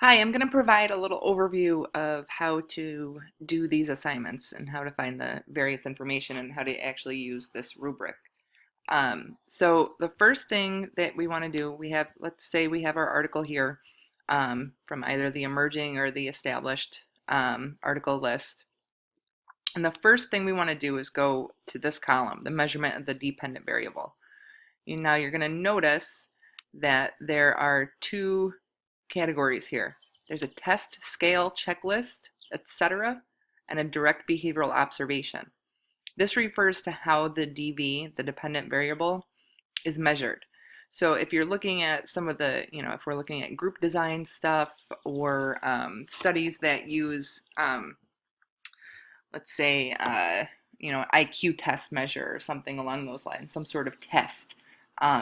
Hi, I'm going to provide a little overview of how to do these assignments and how to find the various information and how to actually use this rubric. So the first thing that we want to do, let's say we have our article here from either the emerging or the established article list. And the first thing we want to do is go to this column, the measurement of the dependent variable. Now you're going to notice that there are two categories here. There's a test, scale, checklist, etc., and a direct behavioral observation. This refers to how the DV, the dependent variable, is measured. So if you're looking at some of the, if we're looking at group design stuff or studies that use, let's say, IQ test measure or something along those lines, some sort of test,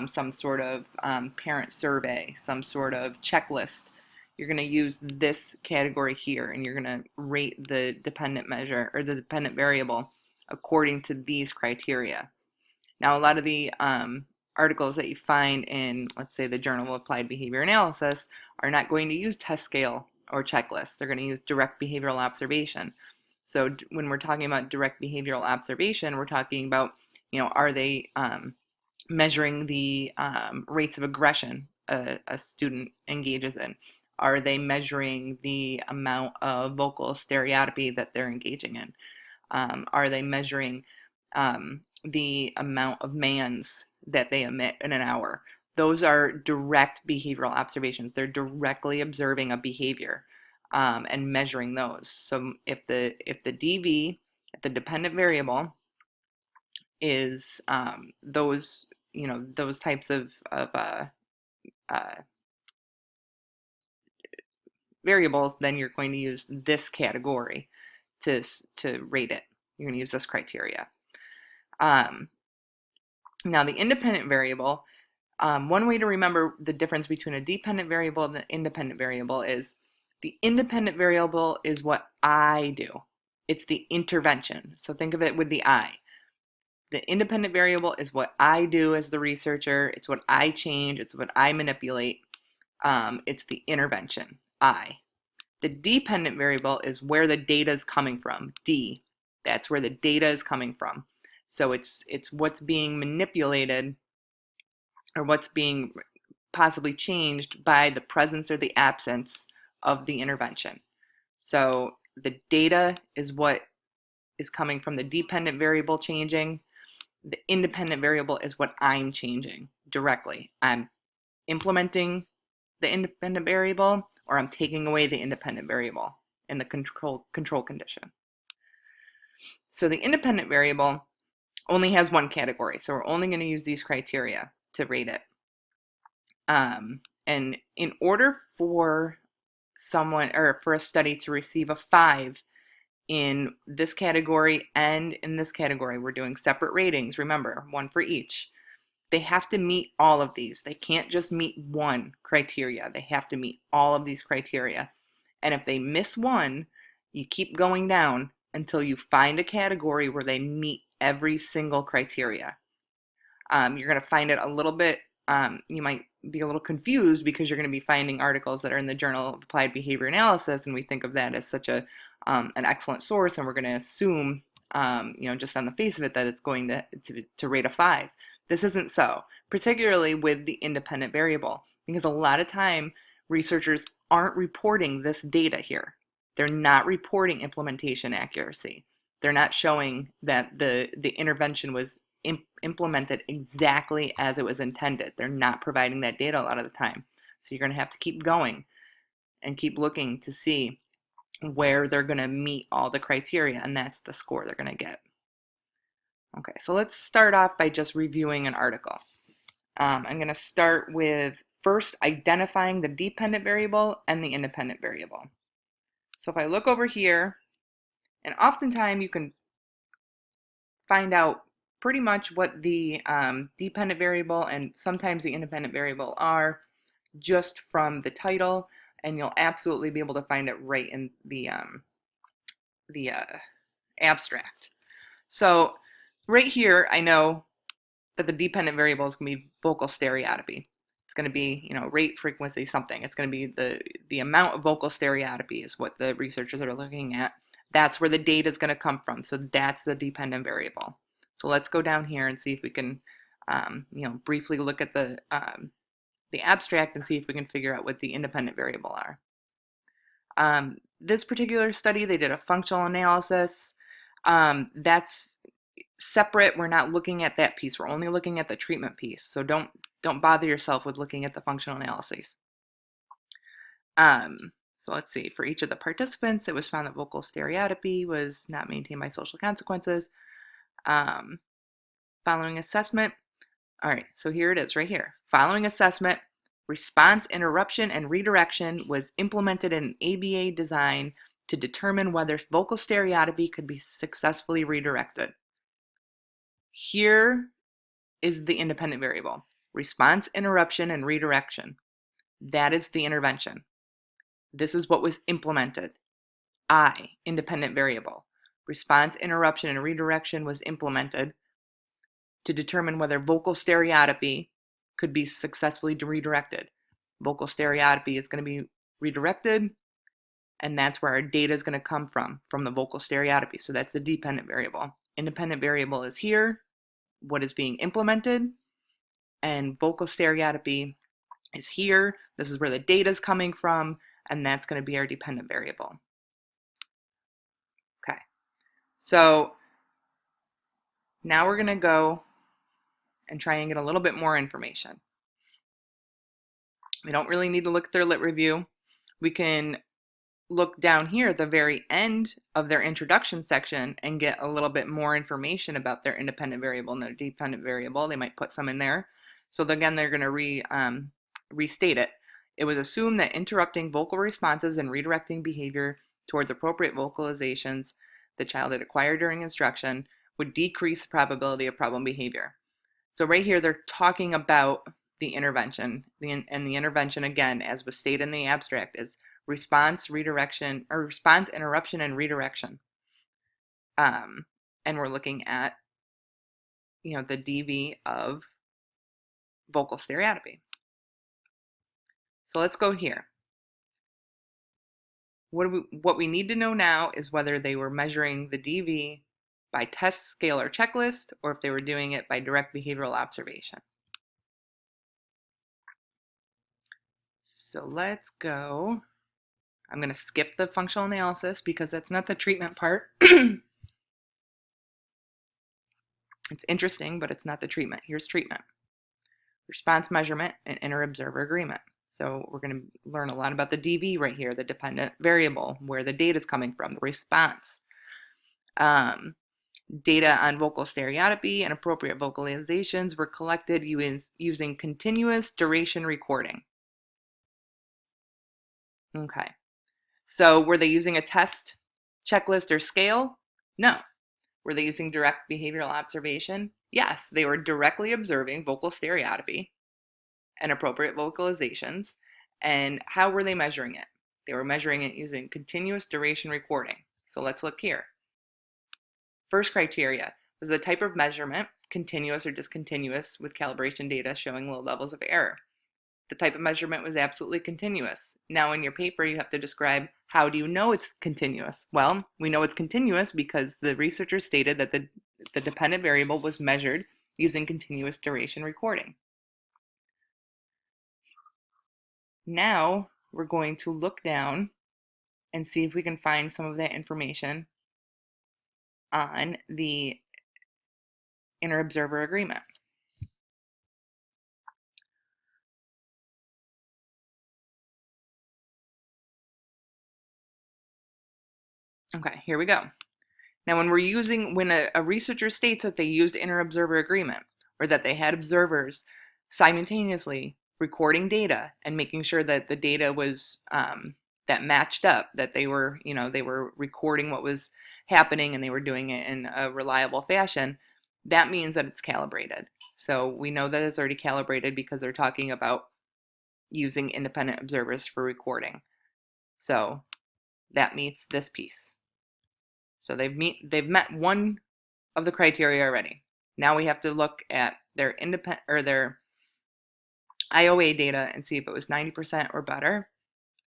some sort of parent survey, some sort of checklist. You're going to use this category here and you're going to rate the dependent measure or the dependent variable according to these criteria. Now, a lot of the articles that you find in, let's say, the Journal of Applied Behavior Analysis are not going to use test scale or checklists. They're going to use direct behavioral observation. So when we're talking about direct behavioral observation, we're talking about, are they measuring the rates of aggression a student engages in? Are they measuring the amount of vocal stereotypy that they're engaging in? Are they measuring the amount of mands that they emit in an hour? Those are direct behavioral observations. They're directly observing a behavior and measuring those. So if the DV, if the dependent variable, is those types of uh, variables, then you're going to use this category to rate it. You're going to use this criteria. Now the independent variable, one way to remember the difference between a dependent variable and an independent variable is the independent variable is what I do. It's the intervention. So think of it with the I. The independent variable is what I do as the researcher. It's what I change. It's what I manipulate. It's the intervention, I. The dependent variable is where the data is coming from, D. That's where the data is coming from. So it's what's being manipulated or what's being possibly changed by the presence or the absence of the intervention. So the data is what is coming from the dependent variable changing. The independent variable is what I'm changing directly. I'm implementing the independent variable or I'm taking away the independent variable in the control condition. So the independent variable only has one category. So we're only going to use these criteria to rate it. And in order for someone or for a study to receive a 5 in this category and in this category, we're doing separate ratings, remember, one for each. They have to meet all of these. They can't just meet one criteria. They have to meet all of these criteria. And if they miss one, you keep going down until you find a category where they meet every single criteria. You're going to find it a little bit, you might be a little confused because you're going to be finding articles that are in the Journal of Applied Behavior Analysis, and we think of that as such an excellent source, and we're going to assume, just on the face of it, that it's going to rate a 5. This isn't so, particularly with the independent variable, because a lot of time researchers aren't reporting this data here. They're not reporting implementation accuracy. They're not showing that the intervention was implemented exactly as it was intended. They're not providing that data a lot of the time. So you're going to have to keep going and keep looking to see where they're going to meet all the criteria, and that's the score they're going to get. Okay, so let's start off by just reviewing an article. I'm going to start with first identifying the dependent variable and the independent variable. So if I look over here, and oftentimes you can find out pretty much what the dependent variable and sometimes the independent variable are just from the title, and you'll absolutely be able to find it right in the abstract. So right here, I know that the dependent variable is going to be vocal stereotypy. It's going to be, rate, frequency, something. It's going to be the amount of vocal stereotypy is what the researchers are looking at. That's where the data is going to come from. So that's the dependent variable. So let's go down here and see if we can, briefly look at the abstract and see if we can figure out what the independent variable are. This particular study, they did a functional analysis. That's separate. We're not looking at that piece. We're only looking at the treatment piece. So don't bother yourself with looking at the functional analyses. So let's see. For each of the participants, it was found that vocal stereotypy was not maintained by social consequences. Following assessment. All right, so here it is right here. Following assessment, response interruption and redirection was implemented in an ABA design to determine whether vocal stereotypy could be successfully redirected. Here is the independent variable. Response interruption and redirection. That is the intervention. This is what was implemented. I, independent variable. Response interruption and redirection was implemented to determine whether vocal stereotypy could be successfully redirected. Vocal stereotypy is going to be redirected, and that's where our data is going to come from the vocal stereotypy. So that's the dependent variable. Independent variable is here, what is being implemented, and vocal stereotypy is here. This is where the data is coming from, and that's going to be our dependent variable. Okay, so now we're going to go and try and get a little bit more information. We don't really need to look at their lit review. We can look down here at the very end of their introduction section and get a little bit more information about their independent variable and their dependent variable. They might put some in there. So again, they're going to restate it. It was assumed that interrupting vocal responses and redirecting behavior towards appropriate vocalizations the child had acquired during instruction would decrease the probability of problem behavior. So right here, they're talking about the intervention. And the intervention, again, as was stated in the abstract, is response interruption and redirection. And we're looking at, the DV of vocal stereotypy. So let's go here. What we need to know now is whether they were measuring the DV by test, scale, or checklist, or if they were doing it by direct behavioral observation. So let's go. I'm going to skip the functional analysis because that's not the treatment part. It's interesting, but it's not the treatment. Here's treatment. Response measurement and inter-observer agreement. So we're going to learn a lot about the DV right here, the dependent variable, where the data is coming from, the response. Data on vocal stereotypy and appropriate vocalizations were collected using continuous duration recording. Okay. So were they using a test, checklist, or scale? No. Were they using direct behavioral observation? Yes, they were directly observing vocal stereotypy and appropriate vocalizations. And how were they measuring it? They were measuring it using continuous duration recording. So let's look here. First criteria was the type of measurement, continuous or discontinuous, with calibration data showing low levels of error. The type of measurement was absolutely continuous. Now in your paper, you have to describe how do you know it's continuous? Well, we know it's continuous because the researchers stated that the dependent variable was measured using continuous duration recording. Now we're going to look down and see if we can find some of that information on the inter-observer agreement. Okay, here we go. Now when a researcher states that they used inter-observer agreement, or that they had observers simultaneously recording data and making sure that the data was that matched up, that they were recording what was happening and they were doing it in a reliable fashion, that means that it's calibrated. So we know that it's already calibrated because they're talking about using independent observers for recording. So that meets this piece. So they've met one of the criteria already. Now we have to look at their IOA data and see if it was 90% or better,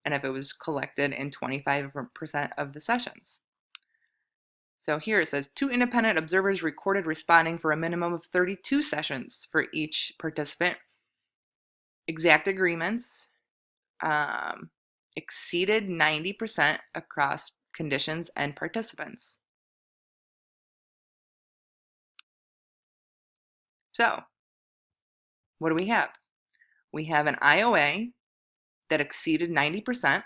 and if it was collected in 25% of the sessions. So here it says 2 independent observers recorded responding for a minimum of 32 sessions for each participant. Exact agreements exceeded 90% across conditions and participants. So what do we have? We have an IOA that exceeded 90%,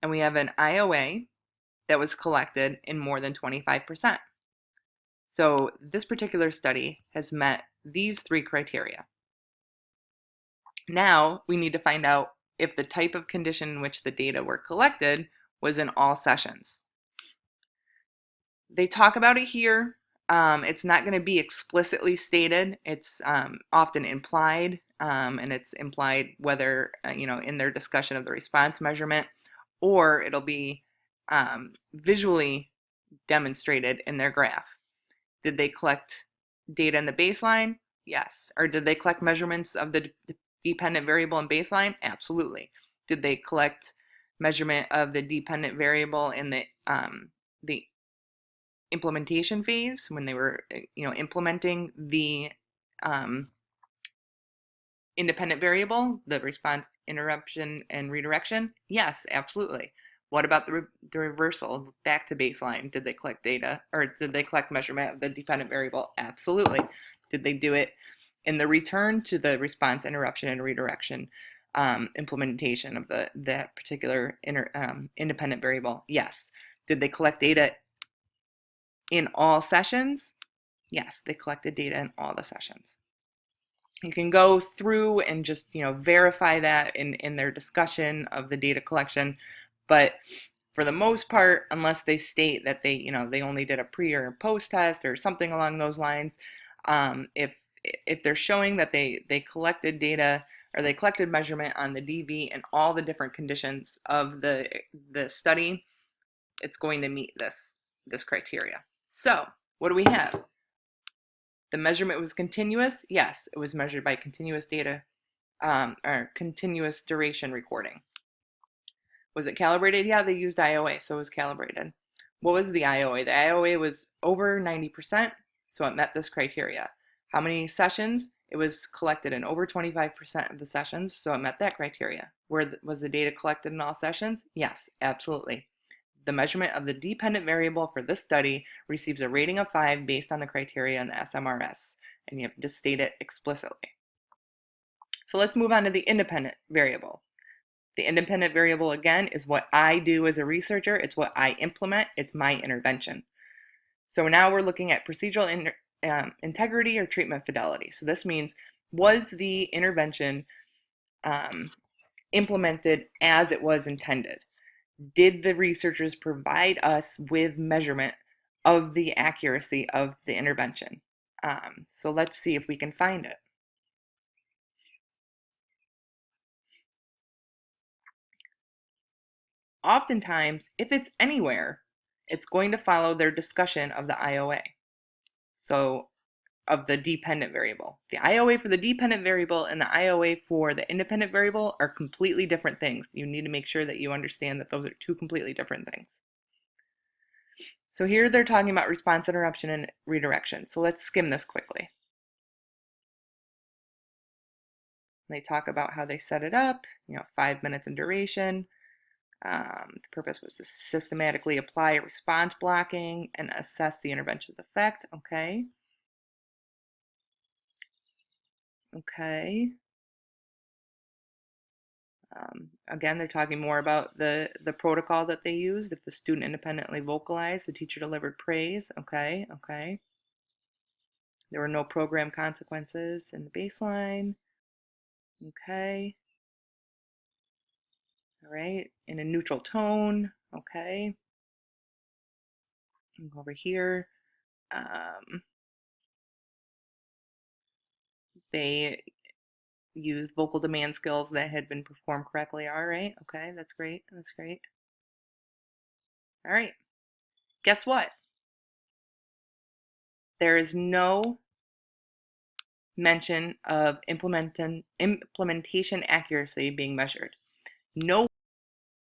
and we have an IOA that was collected in more than 25%. So this particular study has met these 3 criteria. Now we need to find out if the type of condition in which the data were collected was in all sessions. They talk about it here. It's not going to be explicitly stated. It's often implied, and it's implied whether, in their discussion of the response measurement, or it'll be visually demonstrated in their graph. Did they collect data in the baseline? Yes. Or did they collect measurements of the dependent variable in baseline? Absolutely. Did they collect measurement of the dependent variable in the implementation phase when they were, implementing the independent variable, the response, interruption, and redirection? Yes, absolutely. What about the reversal back to baseline? Did they collect data, or did they collect measurement of the dependent variable? Absolutely. Did they do it in the return to the response, interruption, and redirection implementation of that particular independent variable? Yes. Did they collect data in all sessions? Yes, they collected data in all the sessions. You can go through and just, verify that in their discussion of the data collection, but for the most part, unless they state that they only did a pre or post test or something along those lines, if they're showing that they collected data or they collected measurement on the DV and all the different conditions of the study, it's going to meet this criteria. So what do we have? The measurement was continuous. Yes, it was measured by continuous data or continuous duration recording. Was it calibrated? Yeah, they used IOA, so it was calibrated. What was the IOA? The IOA was over 90%, so it met this criteria. How many sessions? It was collected in over 25% of the sessions, so it met that criteria. Was the data collected in all sessions? Yes, absolutely. The measurement of the dependent variable for this study receives a rating of 5 based on the criteria in the SMRS, and you have to state it explicitly. So let's move on to the independent variable. The independent variable, again, is what I do as a researcher. It's what I implement. It's my intervention. So now we're looking at procedural integrity or treatment fidelity. So this means, was the intervention implemented as it was intended? Did the researchers provide us with measurement of the accuracy of the intervention? So let's see if we can find it. Oftentimes, if it's anywhere, it's going to follow their discussion of the IOA. So of the dependent variable. The IOA for the dependent variable and the IOA for the independent variable are completely different things. You need to make sure that you understand that those are 2 completely different things. So here they're talking about response interruption and redirection. So let's skim this quickly. They talk about how they set it up, 5 minutes in duration. The purpose was to systematically apply response blocking and assess the intervention's effect. Okay. Again, they're talking more about the protocol that they used. If the student independently vocalized, the teacher delivered praise. Okay. There were no program consequences in the baseline. Okay. All right. In a neutral tone. Okay. Go over here. They used vocal demand skills that had been performed correctly. All right. Okay. That's great. That's great. All right. Guess what? There is no mention of implementation accuracy being measured. No